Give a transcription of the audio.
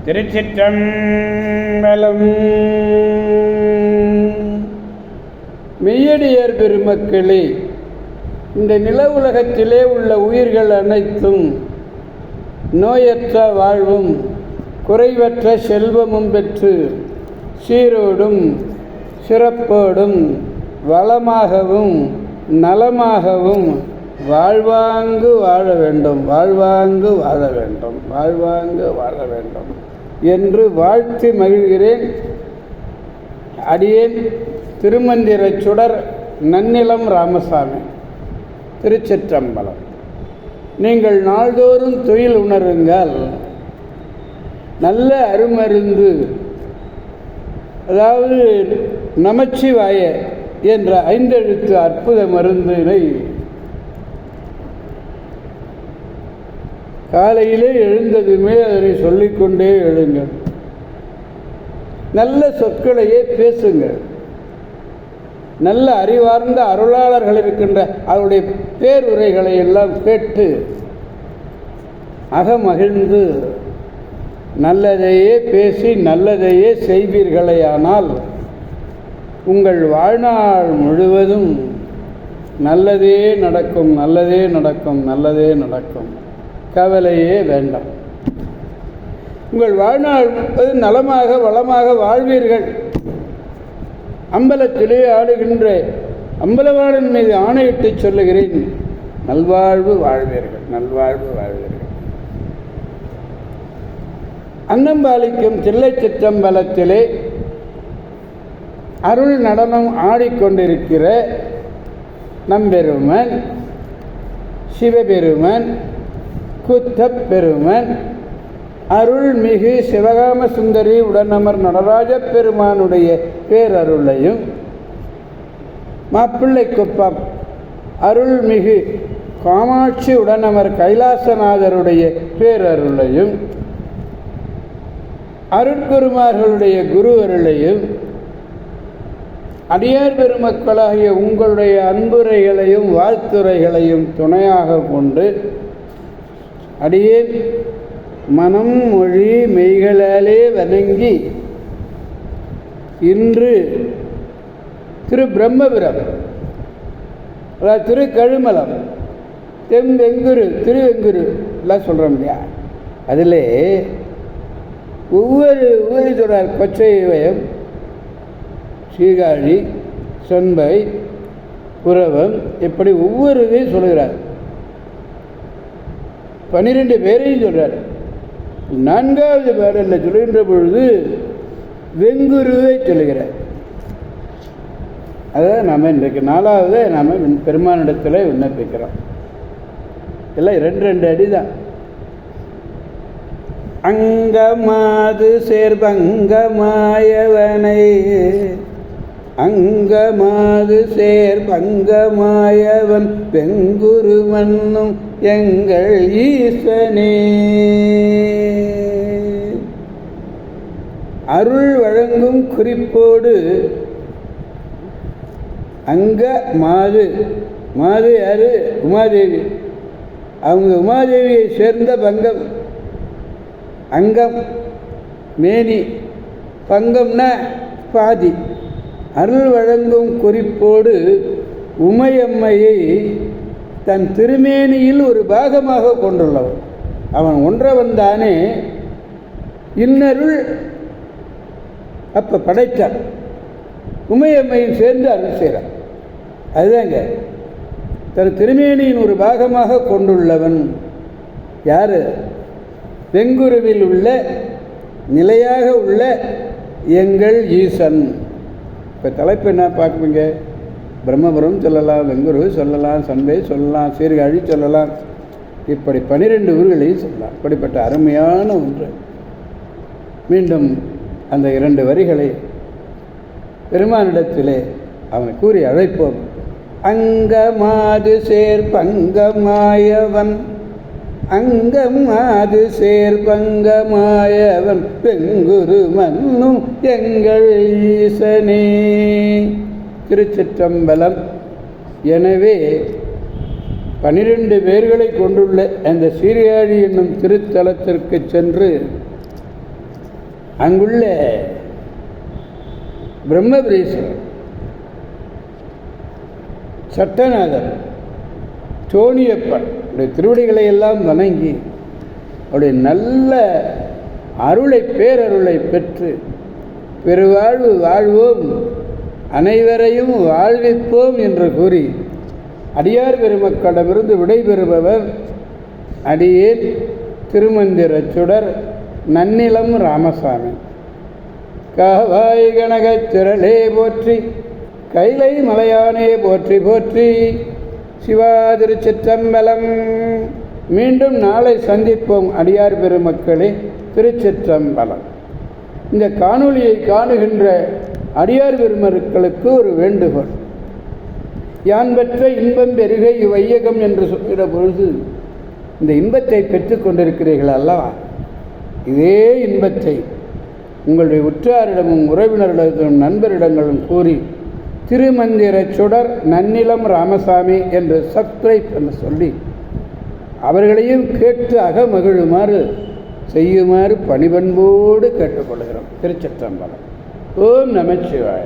திருச்சிற்றம்பலம். மெய்யடியார் பெருமக்களே, இந்த நில உலகத்திலே உள்ள உயிர்கள் அனைத்தும் நோயற்ற வாழ்வும் குறைவற்ற செல்வமும் பெற்று சீரோடும் சிறப்போடும் வளமாகவும் நலமாகவும் வாழ்வாங்கு வாழ வேண்டும், வாழ்வாங்கு வாழ வேண்டும், வாழ்வாங்கு வாழ வேண்டும் என்று வாழ்த்தி மகிழ்கிறேன். அடியேன் திருமந்திர சுடர் நன்னிலம் ராமசாமி, திருச்சிற்றம்பலம். நீங்கள் நாள்தோறும் தொழில் உணருங்கள். நல்ல அருமருந்து, அதாவது நமச்சிவாய என்ற 5 எழுத்து அற்புத மருந்தினை காலையிலே எழுந்ததுமே அதனை சொல்லிக்கொண்டே எழுங்கள். நல்ல சொற்களையே பேசுங்கள். நல்ல அறிவார்ந்த அருளாளர்கள் இருக்கின்ற அவருடைய பேருரைகளை எல்லாம் கேட்டு அகமகிழ்ந்து நல்லதையே பேசி நல்லதையே செய்வீர்களேயானால் உங்கள் வாழ்நாள் முழுவதும் நல்லதே நடக்கும், நல்லதே நடக்கும், நல்லதே நடக்கும். கவலையே வேண்டாம். உங்கள் வாழ்நாள் நலமாக வளமாக வாழ்வீர்கள். அம்பலத்திலே ஆடுகின்ற அம்பலவாளன் மீது ஆணையிட்டு சொல்லுகிறேன், நல்வாழ்வு வாழ்வீர்கள், நல்வாழ்வு வாழ்வீர்கள். அன்னம்பாலிக்கும் தில்லை சிற்றம்பலத்திலே அருள் நடனம் ஆடிக்கொண்டிருக்கிற நம்பெருமன் சிவபெருமன் கூத்தப்பெருமன் அருள்மிகு சிவகாம சுந்தரி உடனமர் நடராஜ பெருமானுடைய பேரருளையும், மாப்பிள்ளை குப்பம் அருள்மிகு காமாட்சி உடனமர் கைலாசநாதருடைய பேரருளையும், அருட்குருமார்களுடைய குரு அருளையும், அடியார் பெருமக்களாகிய உங்களுடைய அன்புரைகளையும் வாழ்த்துரைகளையும் துணையாக கொண்டு அடியேன் மனம் மொழி மெய்களாலே வணங்கி இன்று திரு பிரம்மபுரம், அதாவது திரு கழுமலம், தென்வெங்குரு, திருவெங்குரு எல்லாம் சொல்கிறோம் இல்லையா, அதில் ஒவ்வொரு ஊரை சொல்கிறார். கொச்சைவயம், சீர்காழி, சொன்பை, புறவம், இப்படி ஒவ்வொரு இதையும் சொல்கிறார். 12 பேரையும் சொல்கிறார். 4வது பாடலில் சொல்கின்ற பொழுது வெங்குருவை சொல்லுகிறார். அதான் நாம் இன்றைக்கு 4வது நாம் பெருமானிடத்தில் விண்ணப்பிக்கிறோம். எல்லாம் 2 அடி தான். அங்கமாது சேர்பங்கமாயவனை, அங்கமாது சேர்பங்கமாயவன் வெங்குரு மன்னும் எங்கள் ஈசனே. அருள் வழங்கும் குறிப்போடு அங்க மாது, மாது யாரு? உமாதேவி. அவங்க உமாதேவியை சேர்ந்த பங்கம். அங்கம் மேனி, பங்கம்னா பாதி. அருள் வழங்கும் குறிப்போடு உமையம்மையை தன் திருமேனியில் ஒரு பாகமாக கொண்டுள்ளவன். அவன் ஒன்றவன் தானே. இன்னருள் அப்போ படைத்தான். உமையம்மையில் சேர்ந்து அருள் செய்கிறான். அதுதாங்க தன் திருமேனியின் ஒரு பாகமாக கொண்டுள்ளவன் யார்? வெங்குருவில் உள்ள நிலையாக உள்ள எங்கள் ஈசன். இப்போ தலைப்பு என்ன பார்க்குறீங்க? பிரம்மபுரம் சொல்லலாம், வெங்குரு சொல்லலாம், சண்பை சொல்லலாம், சீர்காழி சொல்லலாம், இப்படி 12 ஊர்களையும் சொல்லலாம். இப்படிப்பட்ட அருமையான ஒன்று. மீண்டும் அந்த 2 வரிகளை பெருமானிடத்திலே அவனை கூறி அழைப்போம். அங்கமாது சேர் பங்கமாயவன், அங்கமாது சேர் பங்கமாயவன் வெங்குரு மன்னும் எங்கள் ஈசனே. திருச்சிற்றம்பலம். எனவே 12 பேர்களை கொண்டுள்ள அந்த சீர்காழி என்னும் திருத்தலத்திற்கு சென்று அங்குள்ள பிரம்மபுரீஸ்வரர், சட்டநாதர், சோனியப்பன் திருவடிகளை எல்லாம் வணங்கி அவருடைய நல்ல அருளை, பேரருளை பெற்று பெருவாழ்வு வாழ்வோம், அனைவரையும் வாழ்விப்போம் என்று கூறி அடியார் பெருமக்களிடமிருந்து விடைபெறுபவர் அடியேன் திருமந்திரச் சுடர் நன்னிலம் ராமசாமி. காவாய் கனகச் திரளே போற்றி, கைலை மலையானே போற்றி போற்றி. சிவா திருச்சிற்றம்பலம். மீண்டும் நாளை சந்திப்போம் அடியார் பெருமக்களே. திருச்சிற்றம்பலம். இந்த காணொளியை காணுகின்ற அடியார் பெருமக்களுக்கு ஒரு வேண்டுகோள். யான் பெற்ற இன்பம் பெருக இவ்வையகம் என்று சொல்கிற பொழுது இந்த இன்பத்தை பெற்றுக்கொண்டிருக்கிறீர்கள் அல்லவா? இதே இன்பத்தை உங்களுடைய உற்றாரிடமும் உறவினர்களிடமும் நண்பரிடங்களும் கூறி திருமந்திரச் சுடர் நன்னிலம் ராமசாமி என்று சப்ஸ்கிரைப் என்று சொல்லி அவர்களையும் கேட்டு அகமகிழுமாறு செய்யுமாறு பணிபண்போடு கேட்டுக்கொள்கிறோம். திருச்சிற்றம்பலம். ஓம் நமச்சிவாய.